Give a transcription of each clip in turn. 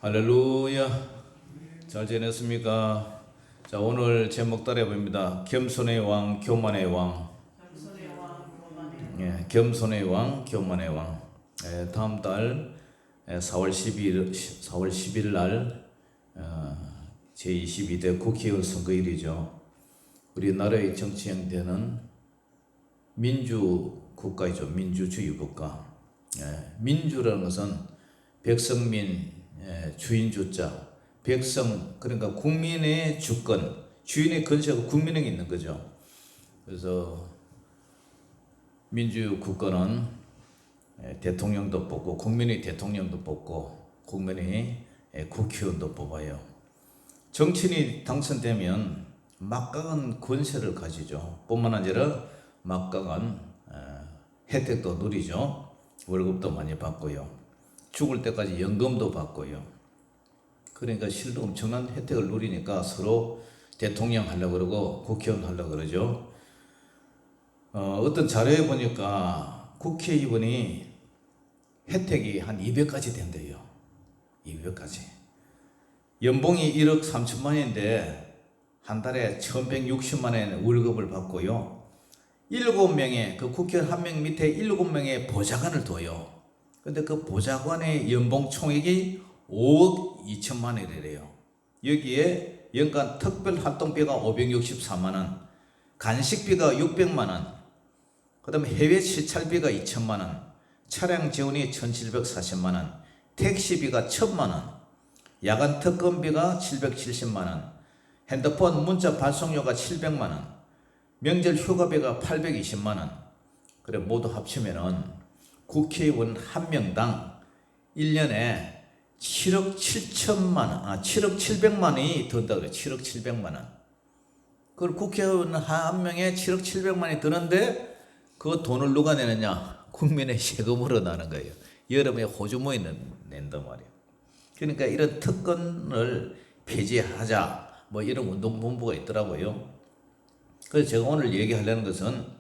할렐루야. 잘 지냈습니까? 자, 오늘 제목 따라 봅니다. 겸손의 왕, 교만의 왕. 겸손의 왕, 교만의 왕. 다음 달 4월 10일 날 제22대 국회의원 선거일이죠. 우리나라의 정치 형태는 민주국가이죠. 민주주의 국가. 민주라는 것은 백성민, 주인주자, 백성, 그러니까 국민의 주권, 주인의 권세가 국민에게 있는 거죠. 그래서 민주국가는 대통령도 뽑고, 국민이 대통령도 뽑고, 국민이 국회의원도 뽑아요. 정치인이 당선되면 막강한 권세를 가지죠. 뿐만 아니라 막강한 혜택도 누리죠. 월급도 많이 받고요. 죽을 때까지 연금도 받고요. 그러니까 실로 엄청난 혜택을 누리니까 서로 대통령 하려고 그러고 국회의원 하려고 그러죠. 어떤 자료에 보니까 국회의원이 혜택이 한 200가지 된대요. 200가지. 연봉이 1억 3천만 원인데 한 달에 1160만 원 월급을 받고요. 7명의 그 국회의원 한 명 밑에 7명의 보좌관을 둬요. 근데 그 보좌관의 연봉 총액이 5억 2천만 원이래요. 여기에 연간 특별활동비가 564만 원, 간식비가 600만 원, 그 다음에 해외 시찰비가 2천만 원, 차량 지원이 1740만 원, 택시비가 1000만 원, 야간 특근비가 770만 원, 핸드폰 문자 발송료가 700만 원, 명절 휴가비가 820만 원. 그래 모두 합치면은 국회의원 한 명당 1년에 7억 700만 원이 든다 그래. 7억 700만 원. 그걸 국회의원 한 명에 7억 700만 원이 드는데 그 돈을 누가 내느냐? 국민의 세금으로 나는 거예요. 여름에 호주머니 낸단 말이에요. 그러니까 이런 특권을 폐지하자. 뭐 이런 운동본부가 있더라고요. 그래서 제가 오늘 얘기하려는 것은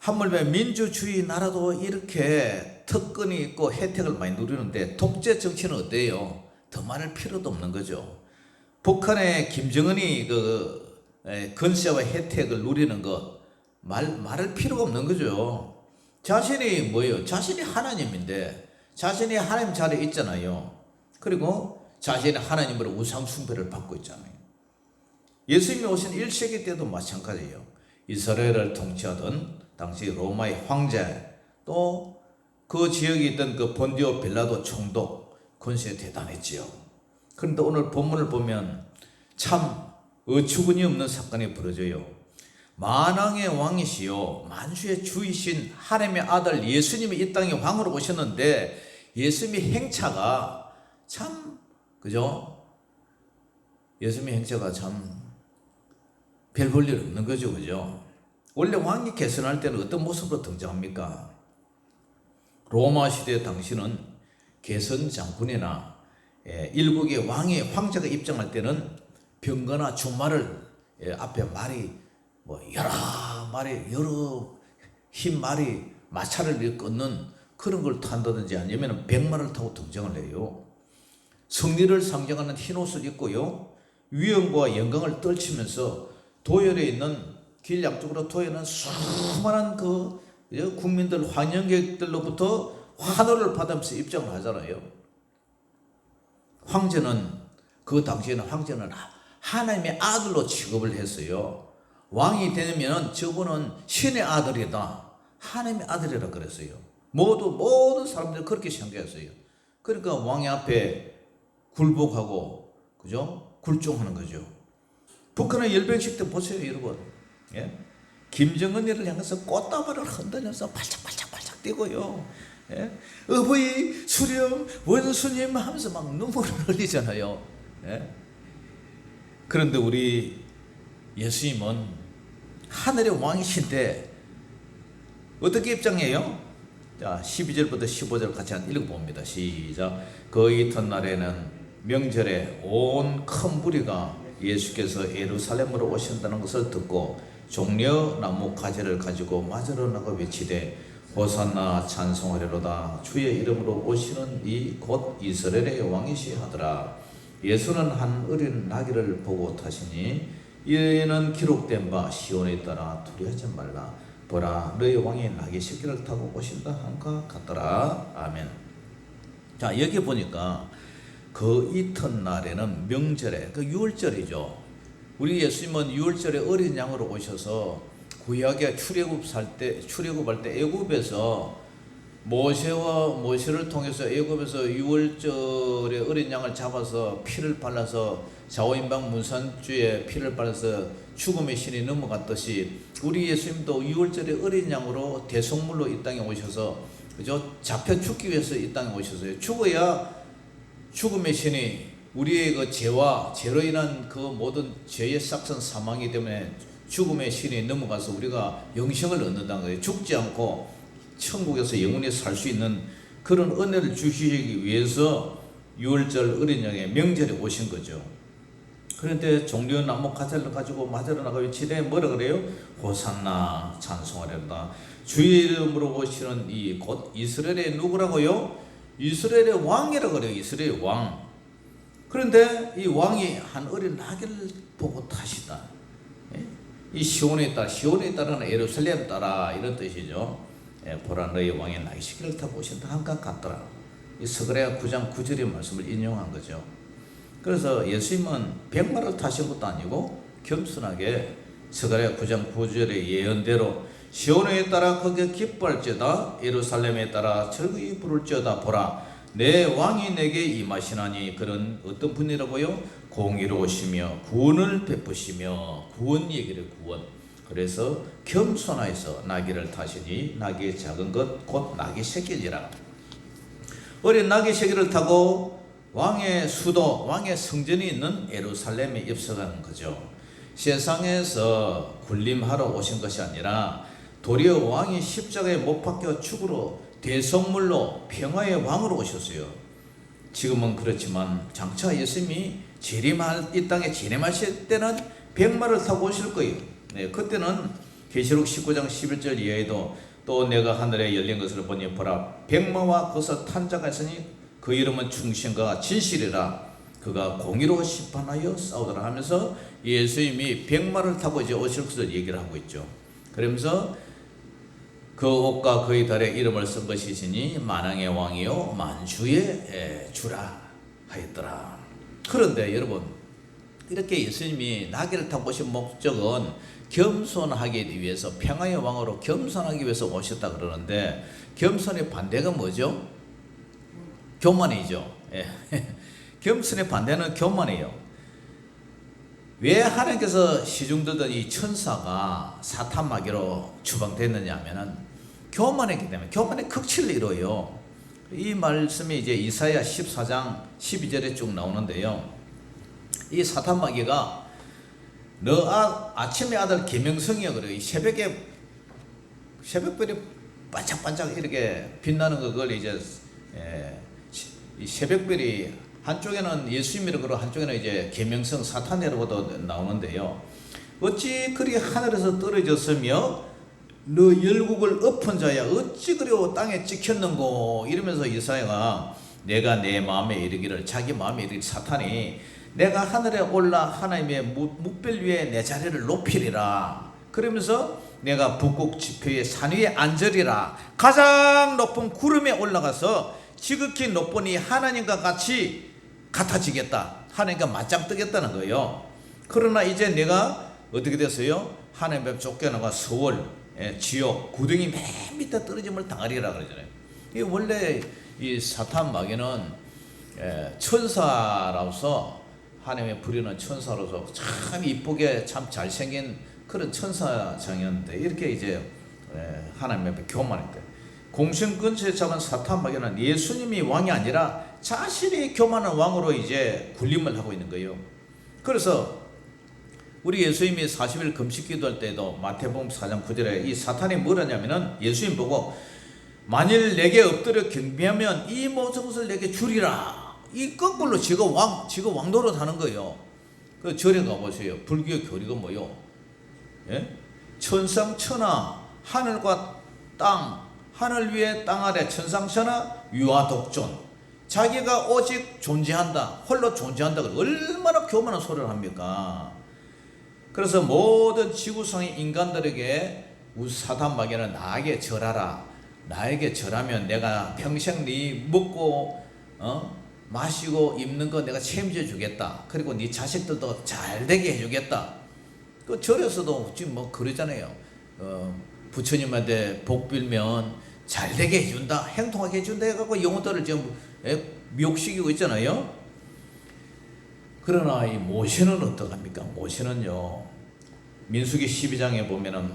하물며 민주주의 나라도 이렇게 특권이 있고 혜택을 많이 누리는데 독재 정치는 어때요? 더 말할 필요도 없는 거죠. 북한의 김정은이 그 권세와 혜택을 누리는 것 말할 필요가 없는 거죠. 자신이 뭐예요? 자신이 하나님인데 자신이 하나님 자리에 있잖아요. 그리고 자신이 하나님으로 우상 숭배를 받고 있잖아요. 예수님이 오신 1세기 때도 마찬가지예요. 이스라엘을 통치하던 당시 로마의 황제, 또 그 지역에 있던 그 본디오 빌라도 총독 권세 대단했지요. 그런데 오늘 본문을 보면 참 어처구니 없는 사건이 벌어져요. 만왕의 왕이시요 만주의 주이신 하나님의 아들 예수님이 이 땅에 왕으로 오셨는데 예수님의 행차가 참 그죠? 예수님의 행차가 참 별 볼 일 없는 거죠, 그죠? 원래 왕이 개선할 때는 어떤 모습으로 등장합니까? 로마 시대 당시는 개선 장군이나 일국의 왕의 황제가 입장할 때는 병거나 주말을 앞에 말이 뭐 여러 흰 말이 마차를 걷는 그런 걸 탄다든지 아니면 백마를 타고 등장을 해요. 승리를 상징하는 흰 옷을 입고요. 위엄과 영광을 떨치면서 도열에 있는 길 양쪽으로 도에는 수많은 그 국민들 환영객들로부터 환호를 받으면서 입장을 하잖아요. 황제는 그 당시에는 황제는 하나님의 아들로 취급을 했어요. 왕이 되면 저분은 신의 아들이다. 하나님의 아들이라 그랬어요. 모든 사람들이 그렇게 생각했어요. 그러니까 왕의 앞에 굴복하고 그죠? 굴종하는 거죠. 북한의 열병식 때 보세요, 여러분. 예? 김정은이를 향해서 꽃다발을 흔들면서 발짝발짝 뛰고요. 예? 어버이 수령 원수님 하면서 막 눈물을 흘리잖아요. 예? 그런데 우리 예수님은 하늘의 왕이신데 어떻게 입장해요? 자, 12절부터 15절 같이 한 읽어봅니다. 시작. 그 이튿날에는 명절에 온 큰 무리가 예수께서 예루살렘으로 오신다는 것을 듣고 종려 나무 가지를 가지고 맞으러 나가 외치되 호산나 찬송하리로다. 주의 이름으로 오시는 이 곧 이스라엘의 왕이시 하더라. 예수는 한 어린 나귀를 보고 타시니 이는 기록된 바 시온에 따라 두려워하지 말라. 보라 너희 왕이 나귀 새끼를 타고 오신다 한가 같더라. 아멘. 자, 여기 보니까 그 이튿날에는 명절에 그 유월절이죠. 우리 예수님은 유월절에 어린 양으로 오셔서 구약의 출애굽할 때 애굽에서 모세를 통해서 애굽에서 유월절에 어린 양을 잡아서 피를 발라서 좌우인방 문산주에 피를 발라서 죽음의 신이 넘어갔듯이 우리 예수님도 유월절에 어린 양으로 대속물로 이 땅에 오셔서 그죠? 잡혀 죽기 위해서 이 땅에 오셨어요. 죽어야 죽음의 신이 우리의 그 죄로 인한 그 모든 죄의 싹선 사망이기 때문에 죽음의 신이 넘어가서 우리가 영생을 얻는다는 거예요. 죽지 않고 천국에서 영원히 살 수 있는 그런 은혜를 주시기 위해서 유월절 어린 양의 명절에 오신 거죠. 그런데 종려 나무 가지를 가지고 맞으러 나가 외치되 뭐라 그래요? 호산나 찬송하리로다. 주의 이름으로 오시는 이 곧 이스라엘의 누구라고요? 이스라엘의 왕이라고 그래요. 이스라엘의 왕. 그런데 이 왕이 한 어린 나귀를 보고 타시다. 이 시온에 따라는 예루살렘 따라 이런 뜻이죠. 보라 너희 왕이 나귀 새끼를 타고 오신다 한가 같더라. 이 스가랴 9장 9절의 말씀을 인용한 거죠. 그래서 예수님은 백마를 타신 것도 아니고 겸손하게 스가랴 9장 9절의 예언대로 시온에 따라 크게 기뻐할지어다 예루살렘에 따라 즐거이 부를지어다. 보라 내 왕이 내게 임하시나니. 그런 어떤 분이라고요? 공의로우시며 구원을 베푸시며 구원 얘기를 구원. 그래서 겸손하여서 나귀를 타시니 나귀의 작은 것 곧 나귀 새끼지라. 어린 나귀 새끼를 타고 왕의 수도 왕의 성전이 있는 예루살렘에 입성하는 거죠. 세상에서 군림하러 오신 것이 아니라 도리어 왕이 십자가에 못 박혀 죽으러 대성물로 평화의 왕으로 오셨어요. 지금은 그렇지만 장차 예수님이 이 땅에 재림하실 때는 백마를 타고 오실 거예요. 그때는 계시록 19장 11절 이하에도 또 내가 하늘에 열린 것을 보니 보라 백마와 그것을 탄 자가 있으니 그 이름은 충신과 진실이라. 그가 공의로 심판하여 싸우더라 하면서 예수님이 백마를 타고 이제 오실 것을 얘기를 하고 있죠. 그러면서 그 옷과 그의 달에 이름을 쓴 것이시니 만왕의 왕이요 만주의 주라 하였더라. 그런데 여러분 이렇게 예수님이 나귀를 타고 오신 목적은 겸손하기 위해서 평화의 왕으로 겸손하기 위해서 오셨다 그러는데 겸손의 반대가 뭐죠? 교만이죠. 겸손의 반대는 교만이에요. 왜 하나님께서 시중들던 이 천사가 사탄 마귀로 추방됐느냐 하면은 교만했기 때문에 교만의 극치를 이뤄요. 이 말씀이 이제 이사야 14장 12절에 쭉 나오는데요. 이 사탄 마귀가 너 아침의 아들 계명성이여 그래요. 이 새벽별이 반짝반짝 이렇게 빛나는 그걸 이제 이 새벽별이 한쪽에는 예수님이라고 그러고 한쪽에는 이제 계명성 사탄이라고도 나오는데요. 어찌 그리 하늘에서 떨어졌으며 너 열국을 엎은 자야 어찌 그리 땅에 찍혔는고. 이러면서 이사야가 내가 내 마음에 이르기를 자기 마음에 이르기 사탄이 내가 하늘에 올라 하나님의 묵별 위에 내 자리를 높이리라. 그러면서 내가 북극 지표의 산 위에 앉으리라. 가장 높은 구름에 올라가서 지극히 높으니 하나님과 같이 같아지겠다. 하나님과 맞짱 뜨겠다는 거예요. 그러나 이제 내가 어떻게 됐어요? 하나님 앞에 쫓겨나가 서울, 지옥, 구덩이 맨 밑에 떨어짐을 당하리라 그러잖아요. 이 원래 이 사탄 마귀는 천사로서 하나님의 부리는 천사로서 참 이쁘게 참 잘생긴 그런 천사장이었는데 이렇게 이제 하나님 앞에 교만했대. 공신 근처에 잡은 사탄 마귀는 예수님이 왕이 아니라 자신이 교만한 왕으로 이제 군림을 하고 있는 거예요. 그래서 우리 예수님이 40일 금식 기도할 때도 마태복음 4장 9절에 이 사탄이 뭐라냐면은 예수님 보고 만일 내게 엎드려 경배하면 이 모든 것을 내게 주리라. 이 거꾸로 지가 왕노릇 하는 거예요. 그 절에 가보세요. 불교 교리가 뭐요? 천상 천하 하늘과 땅 하늘 위에 땅 아래 천상천하 유아독존. 자기가 오직 존재한다, 홀로 존재한다. 얼마나 교만한 소리를 합니까? 그래서 모든 지구상의 인간들에게 사탄마귀는 나에게 절하라. 나에게 절하면 내가 평생 네 먹고 마시고 입는 거 내가 책임져 주겠다. 그리고 네 자식들도 잘 되게 해주겠다. 그 절에서도 지금 뭐 그러잖아요. 부처님한테 복 빌면 잘 되게 해준다, 행동하게 해준다 해갖고 영혼들을 지금 미혹시키고 있잖아요. 그러나 이 모세는 어떡합니까? 모세는요, 민수기 12장에 보면은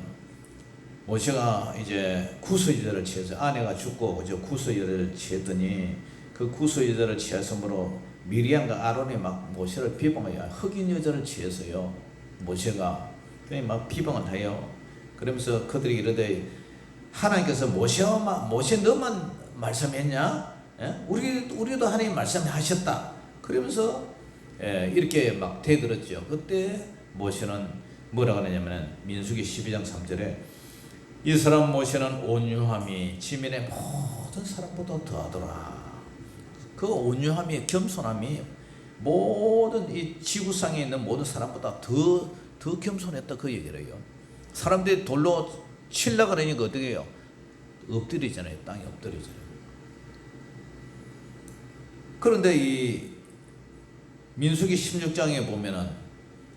모세가 이제 구스여자를 취해서, 아내가 죽고 그저 구스여자를 취했더니 그 구스여자를 취했으므로 미리암과 아론이 막 모세를 비방해요. 흑인 여자를 취해서요, 모세가 막 비방을 해요. 그러면서 그들이 이르되, 하나님께서 모세 너만 말씀했냐? 우리도 하나님 말씀하셨다. 그러면서 이렇게 막 대들었죠. 그때 모세는 뭐라고 하냐면 민수기 12장 3절에 이 사람 모세는 온유함이 지면의 모든 사람보다 더하더라. 그 온유함이, 겸손함이 모든 이 지구상에 있는 모든 사람보다 더 겸손했다, 그 얘기를 해요. 사람들이 돌로 칠라 그러니까 어떻게 해요? 엎드리잖아요. 땅에 엎드리잖아요. 그런데 이 민수기 16장에 보면은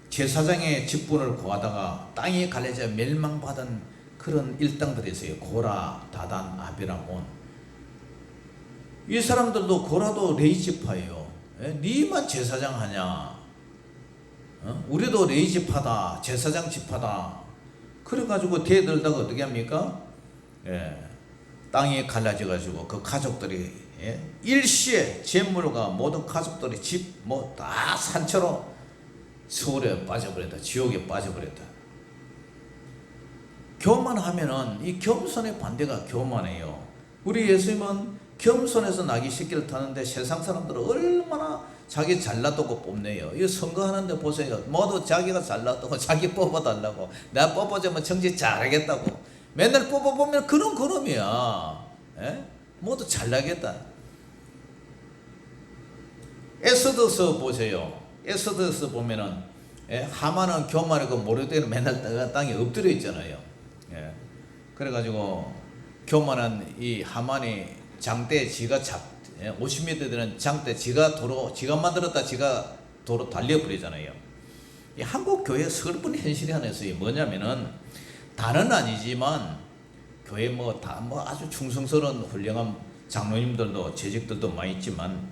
제사장의 직분을 구하다가 땅이 갈라져 멸망받은 그런 일당들이 있어요. 고라, 다단, 아비람, 온. 이 사람들도 고라도 레이지파예요. 니만 제사장 하냐? 우리도 레이지파다, 제사장 지파다. 그래가지고 대들다가 어떻게 합니까? 땅이 갈라져가지고 그 가족들이 일시에 재물과 모든 가족들이 집 뭐 다 산채로 서울에 빠져버렸다, 지옥에 빠져버렸다. 교만하면은 이 겸손의 반대가 교만해요. 우리 예수님은 겸손해서 나귀 새끼를 타는데 세상 사람들은 얼마나 자기 잘났다고 뽐내요. 이 선거하는데 보세요. 모두 자기가 잘났다고 자기 뽑아달라고, 내가 뽑아주면 정치 잘하겠다고 맨날 뽑아보면 그놈이야. 모두 잘나겠다. 에스더서 보세요. 에스더서 보면은 하만은 교만하고 모르대로 맨날 땅에 엎드려 있잖아요. 그래가지고 교만한 이 하만이 장대 지가 50m 되는 장대 지가 만들었다, 지가 도로 달려버리잖아요. 이 한국 교회 슬픈 현실이 하나 있어요. 뭐냐면은 다는 아니지만 교회 다 아주 충성스러운 훌륭한 장로님들도 재직들도 많이 있지만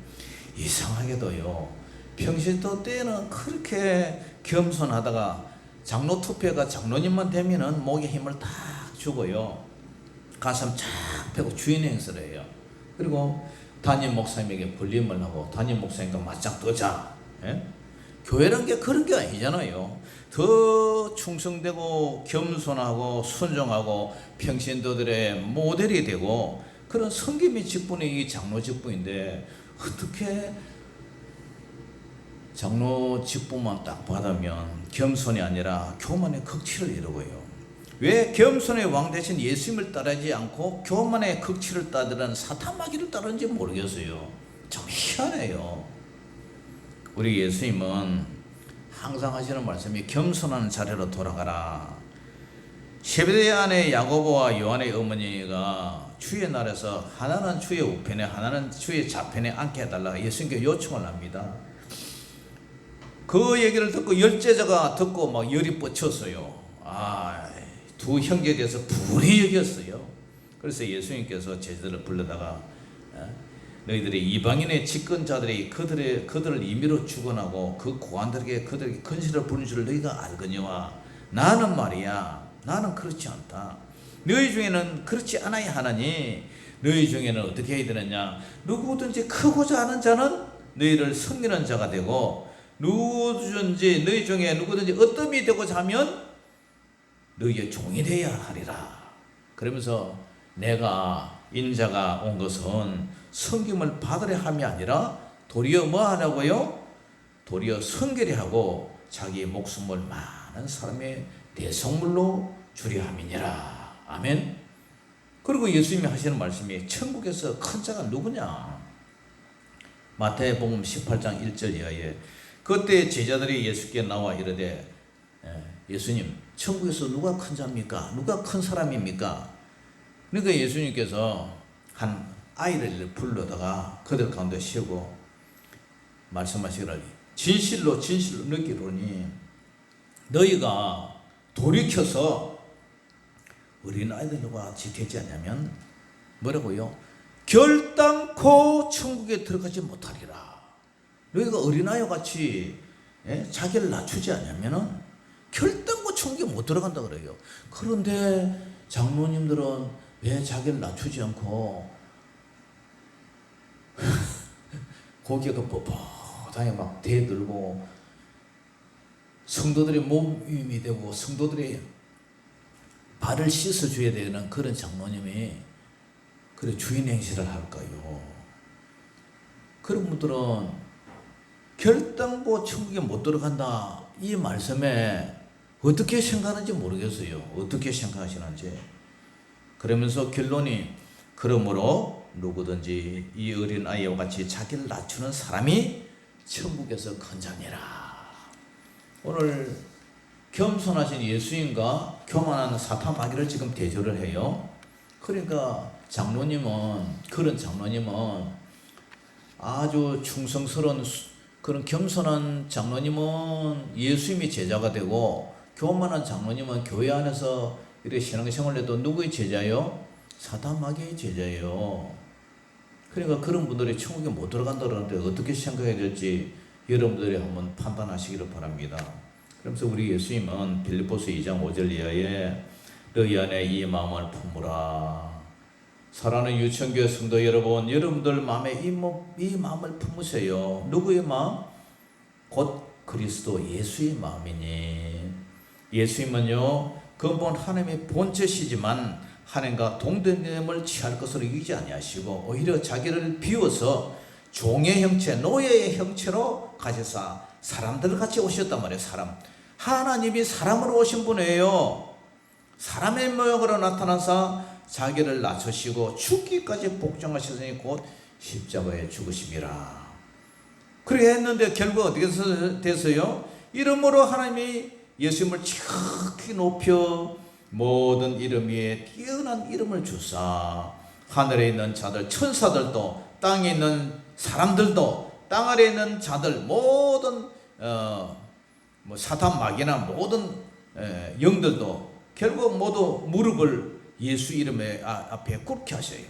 이상하게도요, 평신도 때는 그렇게 겸손하다가 장로 투표가 장로님만 되면은 목에 힘을 딱 주고요, 가슴 쫙 펴고 주인 행세를 해요. 그리고 담임 목사님에게 불림을 하고 담임 목사님과 맞짱 뜨자. 교회란 게 그런 게 아니잖아요. 더 충성되고 겸손하고 순종하고 평신도들의 모델이 되고 그런 섬김의 직분이 이 장로 직분인데, 어떻게 장로 직분만 딱 받으면 겸손이 아니라 교만의 극치를 이루고요. 왜 겸손의 왕 대신 예수님을 따르지 않고 교만의 극치를 따르는 사탄마귀를 따르는지 모르겠어요. 참 희한해요. 우리 예수님은 항상 하시는 말씀이 겸손한 자리로 돌아가라. 세베대의 아내 야고보와 요한의 어머니가 주의 날에서 하나는 주의 우편에 하나는 주의 좌편에 앉게 해달라 예수님께 요청을 합니다. 그 얘기를 듣고 열제자가 듣고 막 열이 뻗쳤어요. 두 형제에 대해서 불이 여겼어요. 그래서 예수님께서 제자들을 불러다가 너희들이 이방인의 집권자들이 그들을 임의로 주관하고 그 고관들에게 그들에게 건실을 부는 줄 너희가 알거니와 나는 말이야, 나는 그렇지 않다. 너희 중에는 그렇지 않아야 하나니 너희 중에는 어떻게 해야 되느냐, 누구든지 크고자 하는 자는 너희를 섬기는 자가 되고 누구든지 너희 중에 누구든지 어떠함이 되고자 하면 너희의 종이 되어야 하리라. 그러면서 내가 인자가 온 것은 섬김을 받으려 함이 아니라 도리어 뭐 하냐고요? 도리어 성결히 하고 자기의 목숨을 많은 사람의 대성물로 주려 함이니라. 아멘. 그리고 예수님이 하시는 말씀이 천국에서 큰 자가 누구냐? 마태복음 18장 1절 이하에 그때 제자들이 예수께 나와 이르되 예수님 천국에서 누가 큰 자입니까? 누가 큰 사람입니까? 그러니까 예수님께서 한 아이를 불러다가 그들 가운데 세우고 말씀하시기를 진실로 진실로 느끼노니 너희가 돌이켜서 어린아이들과 같이 되지 않냐면 뭐라고요? 결단코 천국에 들어가지 못하리라. 너희가 어린아이와 같이 자기를 낮추지 않냐면은 결단코 천국에 못 들어간다 그래요. 그런데 장로님들은 왜 자기를 낮추지 않고 고개가 뻣뻣하게 막 대들고 성도들의 몸이 되고 성도들의 발을 씻어줘야 되는 그런 장로님이 그래 주인 행세를 할까요? 그런 분들은 결단코 천국에 못 들어간다 이 말씀에 어떻게 생각하는지 모르겠어요. 어떻게 생각하시는지. 그러면서 결론이 그러므로 누구든지 이 어린 아이와 같이 자기를 낮추는 사람이 천국에서 큰 자니라. 오늘 겸손하신 예수님과 교만한 사탄 마귀를 지금 대조를 해요. 그러니까 그런 장로님은 아주 충성스러운 그런 겸손한 장로님은 예수님이 제자가 되고 교만한 장로님은 교회 안에서 이렇게 신앙생활을 해도 누구의 제자예요? 사탄 마귀의 제자예요. 그러니까 그런 분들이 천국에 못 들어간다 그러는데 어떻게 생각해야 될지 여러분들이 한번 판단하시기를 바랍니다. 그러면서 우리 예수님은 빌립보서 2장 5절 이하에 너희 안에 이 마음을 품으라. 사랑하는 유천교회 성도 여러분, 여러분들 마음에 이 마음을 품으세요. 누구의 마음? 곧 그리스도 예수의 마음이니. 예수님은요 근본 하나님의 본체시지만 하나님과 동등됨을 취할 것으로 여기지 아니하시고 오히려 자기를 비워서 종의 형체, 노예의 형체로 가셔서 사람들 같이 오셨단 말이에요. 하나님이 사람으로 오신 분이에요. 사람의 모양으로 나타나서 자기를 낮추시고 죽기까지 복종하셨으니 곧 십자가에 죽으심이라. 그렇게 했는데 결국 어떻게 됐어요? 이름으로 하나님이 예수님을 지극히 높여 모든 이름 위에 뛰어난 이름을 주사 하늘에 있는 자들 천사들도 땅에 있는 사람들도 땅 아래에 있는 자들 모든 사탄 마귀나 모든 영들도 결국 모두 무릎을 예수 이름의 앞에 꿇게 하셔요.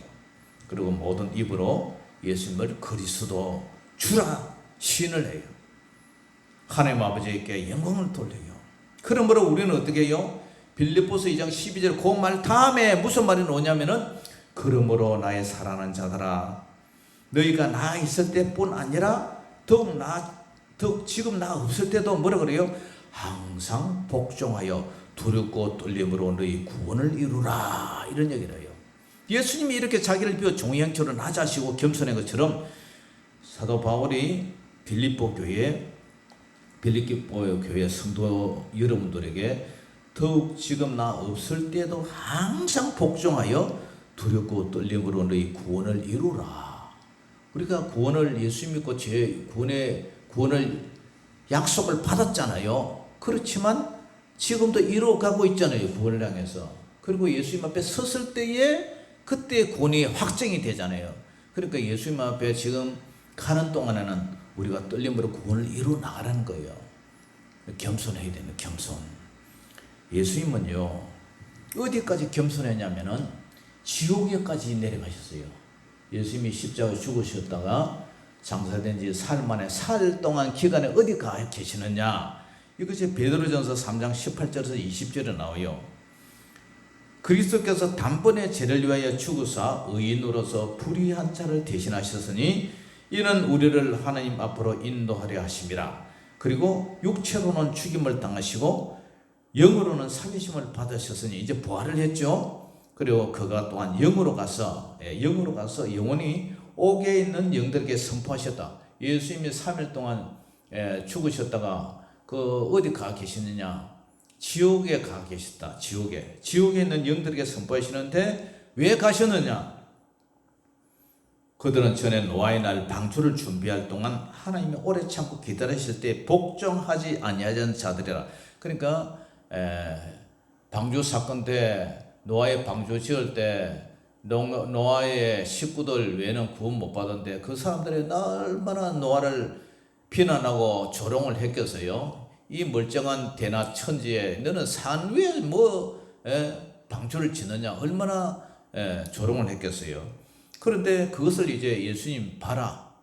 그리고 모든 입으로 예수님을 그리스도 주라 시인을 해요. 하나님 아버지께 영광을 돌려요. 그러므로 우리는 어떻게 해요? 빌립보서 2장 12절 그 말 다음에 무슨 말이 나오냐면은 그러므로 나의 사랑하는 자들아 너희가 나 있을 때뿐 아니라 더욱 지금 나 없을 때도 뭐라 그래요? 항상 복종하여 두렵고 떨림으로 너희 구원을 이루라 이런 얘기를 해요. 예수님이 이렇게 자기를 비워 종의 형체로 낮아지고 겸손한 것처럼 사도 바울이 빌립보 교회 성도 여러분들에게 더욱 지금 나 없을 때도 항상 복종하여 두렵고 떨림으로 너희 구원을 이루라. 우리가 구원을 예수 믿고 구원을 약속을 받았잖아요. 그렇지만 지금도 이루어가고 있잖아요. 구원을 향해서. 그리고 예수님 앞에 섰을 때에 그때 구원이 확정이 되잖아요. 그러니까 예수님 앞에 지금 가는 동안에는 우리가 떨림으로 구원을 이루어 나가라는 거예요. 겸손해야 되는 겸손. 예수님은요 어디까지 겸손했냐면은 지옥에까지 내려가셨어요. 예수님이 십자가에 죽으셨다가 장사된 지 사흘 만에 사흘 동안 기간에 어디 가 계시느냐. 이것이 베드로전서 3장 18절에서 20절에 나와요. 그리스도께서 단번에 죄를 위하여 죽으사 의인으로서 불의한 자를 대신하셨으니 이는 우리를 하나님 앞으로 인도하려 하심이라. 그리고 육체로는 죽임을 당하시고 영으로는 살리심을 받으셨으니 이제 부활을 했죠. 그리고 그가 또한 영으로 가서 영원히 옥에 있는 영들에게 선포하셨다. 예수님이 3일 동안 죽으셨다가 어디 가 계시느냐? 지옥에 가 계셨다. 지옥에 있는 영들에게 선포하시는데 왜 가셨느냐? 그들은 전에 노아의 날 방주를 준비할 동안 하나님이 오래 참고 기다리실 때 복종하지 아니하던 자들이라. 그러니까 방주 사건 때 노아의 방주 지을 때 노아의 식구들 외에는 구원 못 받았는데 그 사람들이 얼마나 노아를 비난하고 조롱을 했겠어요. 이 멀쩡한 대낮 천지에 너는 산 위에 방주를 짓느냐, 얼마나 조롱을 했겠어요. 그런데 그것을 이제 예수님 봐라,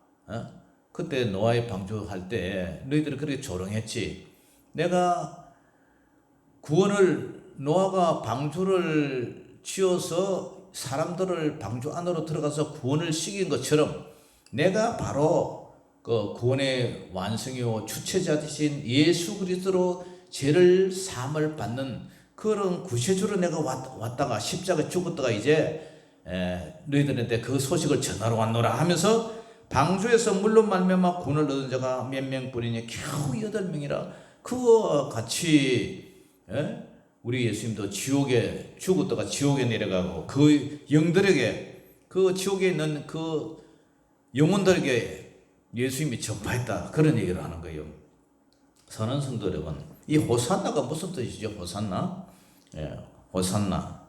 그때 노아의 방주 할 때 너희들이 그렇게 조롱했지. 내가 구원을, 노아가 방주를 지어서 사람들을 방주 안으로 들어가서 구원을 시킨 것처럼 내가 바로 그 구원의 완성이요 주체자 되신 예수 그리스도로 죄를 사함을 받는 그런 구세주로 내가 왔다가 십자가에 죽었다가 이제 너희들한테 그 소식을 전하러 왔노라 하면서 방주에서 물로 말미암아 구원을 얻은 자가 몇 명뿐이니 겨우 8명이라. 그와 같이 우리 예수님도 지옥에 죽었다가 지옥에 내려가고 그 영들에게, 그 지옥에 있는 그 영혼들에게 예수님이 전파했다, 그런 얘기를 하는 거예요. 사랑하는 성도 여러분, 이 호산나가 무슨 뜻이죠? 호산나? 호산나.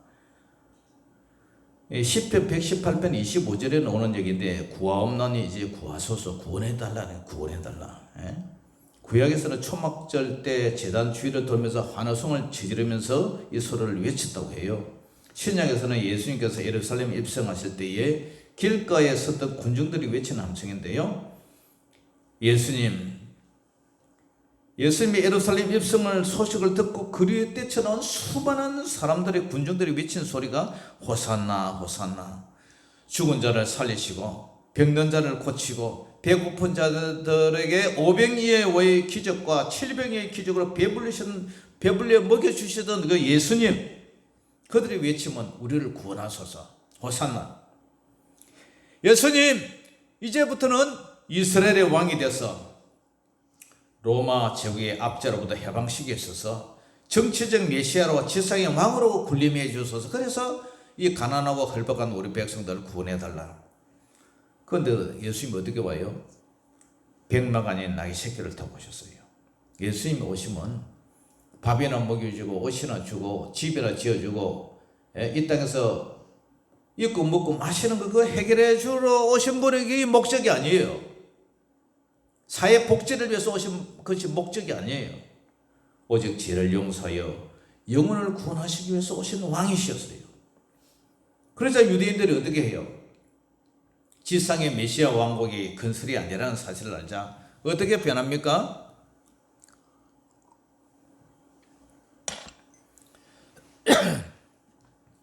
10편 118편 25절에 나오는 얘기인데, 구하옵나니 이제 구하소서, 구원해달라네, 구원해달라. 구약에서는 초막절 때 제단 주위를 돌면서 환호성을 지르면서 이 소리를 외쳤다고 해요. 신약에서는 예수님께서 예루살렘 입성하실 때에 길가에 섰던 군중들이 외치는 함성인데요. 예수님이 예루살렘 입성을 소식을 듣고 그리에 뛰쳐나온 수많은 사람들의 군중들이 외친 소리가 호산나 호산나, 죽은 자를 살리시고 병든 자를 고치고 배고픈 자들에게 500여의 기적과 700여의 기적으로 배불려 먹여주시던 그 예수님, 그들이 외치면 우리를 구원하소서, 호산나. 예수님 이제부터는 이스라엘의 왕이 돼서 로마 제국의 압제로부터 해방시켜 주셔서 정치적 메시아로 지상의 왕으로 군림해 주셔서, 그래서 이 가난하고 헐벗은 우리 백성들을 구원해 달라. 그런데 예수님이 어떻게 와요? 백마가 아닌 나귀 새끼를 타고 오셨어요. 예수님이 오시면 밥이나 먹여주고 옷이나 주고 집이나 지어주고 이 땅에서 입고 먹고 마시는 거 그거 해결해 주러 오신 분이 목적이 아니에요. 사회 복지를 위해서 오신 것이 목적이 아니에요. 오직 죄를 용서하여 영혼을 구원하시기 위해서 오신 왕이셨어요. 그래서 유대인들이 어떻게 해요? 지상의 메시아 왕국이 건설이 아니라는 사실을 알자 어떻게 변합니까?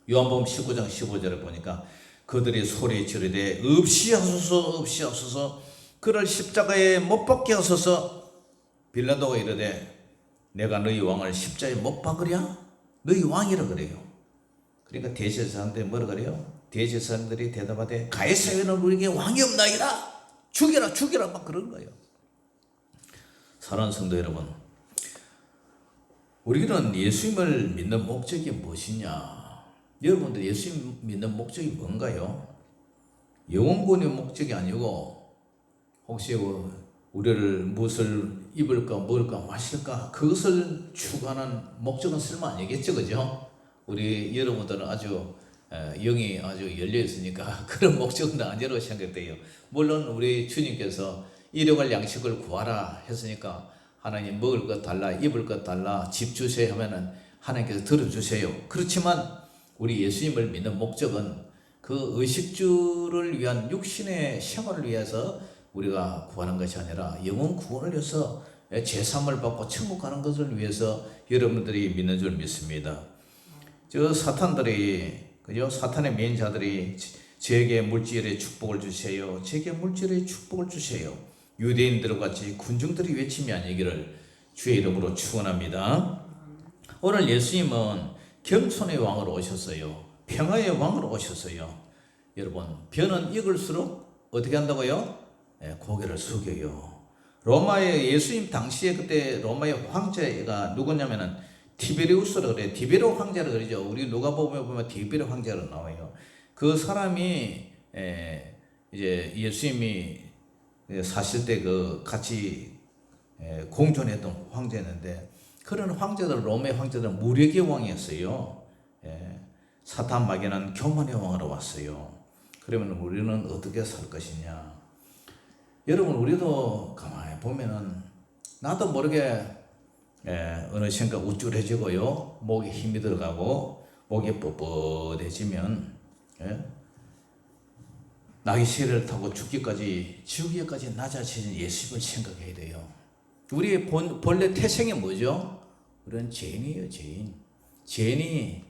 요한복음 19장 15절을 보니까 그들이 소리 지르되 없이 하소서 없이 하소서, 그를 십자가에 못 박게 하소서. 빌라도가 이르되 내가 너희 왕을 십자가에 못 박으랴? 너희 왕이라 그래요. 그러니까 대제사장들이 뭐라 그래요? 대제사장들이 대답하되 가이사랴는 우리에게 왕이 없나이다, 죽여라 죽여라 막 그런 거예요. 사랑하는 성도 여러분, 우리는 예수님을 믿는 목적이 무엇이냐? 여러분들 예수님 믿는 목적이 뭔가요? 영혼구원의 목적이 아니고 혹시 우리를 무엇을 입을까 먹을까 마실까 그것을 추구하는 목적은 설마 아니겠죠, 그죠? 우리 여러분들은 아주 영이 아주 열려 있으니까 그런 목적은 아니라고 생각돼요. 물론 우리 주님께서 일용할 양식을 구하라 했으니까 하나님 먹을 것 달라, 입을 것 달라, 집 주세요 하면은 하나님께서 들어주세요. 그렇지만 우리 예수님을 믿는 목적은 그 의식주를 위한 육신의 생활을 위해서 우리가 구하는 것이 아니라 영혼 구원을 위해서 죄사함을 받고 천국 가는 것을 위해서 여러분들이 믿는 줄 믿습니다. 저 사탄들이, 그죠? 사탄의 메인자들이 저에게 물질의 축복을 주세요, 저에게 물질의 축복을 주세요, 유대인들 같이 군중들이 외침이 아니기를 주의 이름으로 축원합니다. 오늘 예수님은 겸손의 왕으로 오셨어요. 평화의 왕으로 오셨어요. 여러분, 변은 익을수록 어떻게 한다고요? 고개를 숙여요. 로마의 예수님 당시에 그때 로마의 황제가 누구냐면은 티베리우스라 그래. 티베리오 황제라 그러죠. 우리 누가복음에 보면 티베리오 황제로 나와요. 그 사람이 이제 예수님이 사실 때 그 같이 공존했던 황제였는데, 그런 황제들, 로마의 황제들은 무력의 왕이었어요. 사탄 막연한 교만의 왕으로 왔어요. 그러면 우리는 어떻게 살 것이냐? 여러분, 우리도 가만히 보면은 나도 모르게 어느 순간 우쭐해지고요, 목에 힘이 들어가고 목이 뻣뻣해지면 나귀 새를 타고 죽기까지, 지옥에까지 나 자신이 예수님을 생각해야 돼요. 우리의 본래 태생이 뭐죠? 우리는 죄인이에요, 죄인. 죄인이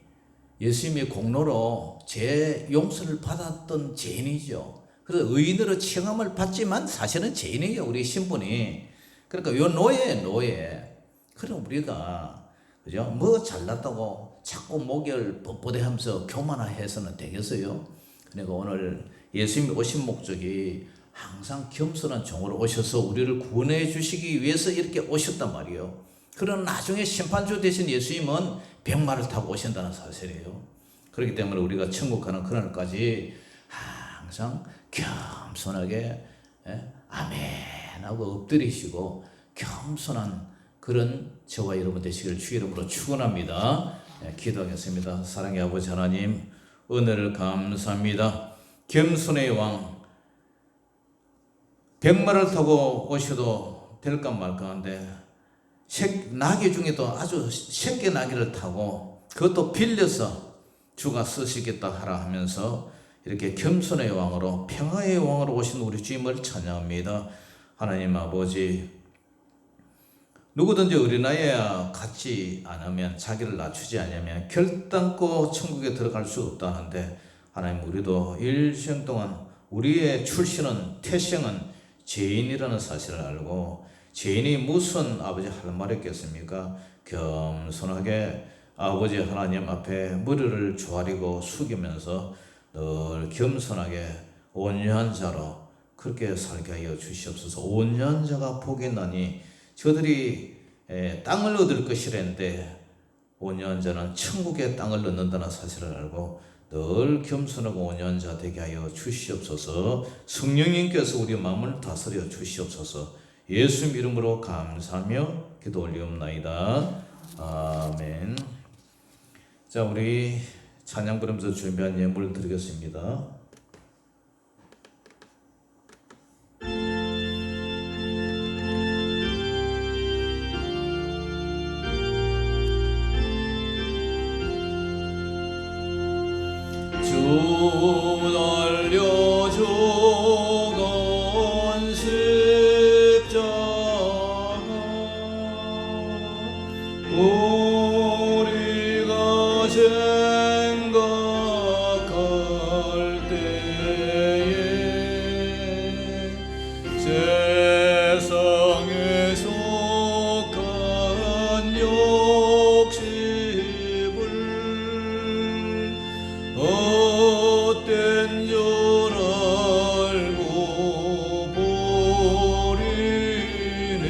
예수님의 공로로 죄 용서를 받았던 죄인이죠. 그래서 의인으로 칭함을 받지만 사실은 죄인이에요, 우리 신분이. 그러니까 요 노예. 그럼 우리가, 그죠? 뭐 잘났다고 자꾸 목을 뻣뻣해하면서 교만해서는 되겠어요? 그러니까 오늘 예수님이 오신 목적이 항상 겸손한 종으로 오셔서 우리를 구원해 주시기 위해서 이렇게 오셨단 말이에요. 그런 나중에 심판주 되신 예수님은 백마를 타고 오신다는 사실이에요. 그렇기 때문에 우리가 천국 가는 그날까지 항상 겸손하게 아멘 하고 엎드리시고 겸손한 그런 저와 여러분 되시기를 주의 이름으로 축원합니다. 기도하겠습니다. 사랑의 아버지 하나님, 은혜를 감사합니다. 겸손의 왕, 백마를 타고 오셔도 될까 말까 한데 나귀 중에도 아주 새끼 나귀를 타고 그것도 빌려서 주가 쓰시겠다 하라 하면서 이렇게 겸손의 왕으로, 평화의 왕으로 오신 우리 주님을 찬양합니다. 하나님 아버지, 누구든지 어린아이와 같지 않으면, 자기를 낮추지 않으면 결단코 천국에 들어갈 수 없다는데, 하나님, 우리도 일생 동안 우리의 출신은, 태생은 죄인이라는 사실을 알고, 죄인이 무슨 아버지 할 말이 있겠습니까? 겸손하게 아버지 하나님 앞에 머리를 조아리고 숙이면서 늘 겸손하게 온유한 자로 그렇게 살게 하여 주시옵소서. 온유한 자가 복이 나니 저들이 땅을 얻을 것이랬는데, 온유한 자는 천국의 땅을 얻는다는 사실을 알고 늘 겸손하고 온유한 자 되게 하여 주시옵소서. 성령님께서 우리 마음을 다스려 주시옵소서. 예수 이름으로 감사하며 기도 올리옵나이다. 아멘. 자, 우리 찬양 부르면서 준비한 예물 드리겠습니다. 주 날려주건 십자가, 우리가 생각할 때에 세상에 속한 욕심을 헛된 줄 알고 버리네.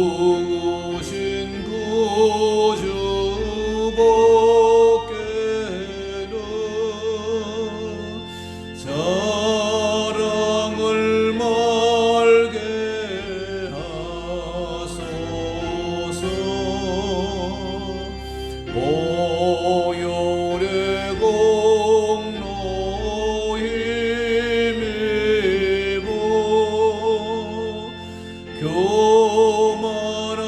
죽으신 구주 밖에는 자랑을 말게 하소서. 보혈의 공로 힘입어 교만한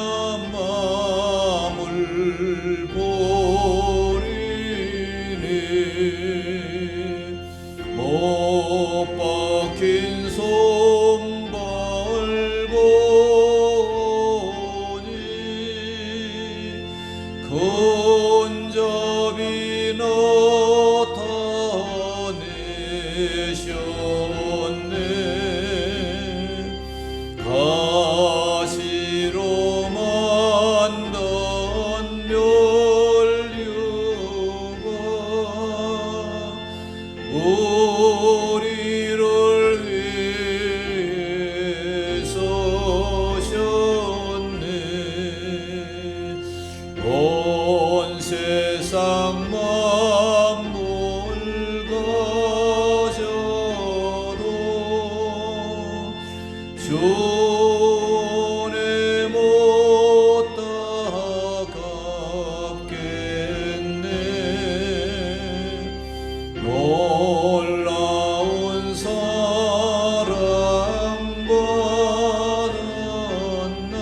마음을 버리네. 못 박힌 손발 보니 근접이 나타내셨네. 가시로 만든 면류가 우리를 전에 못 따갑겠네. 놀라운 사랑 받았나.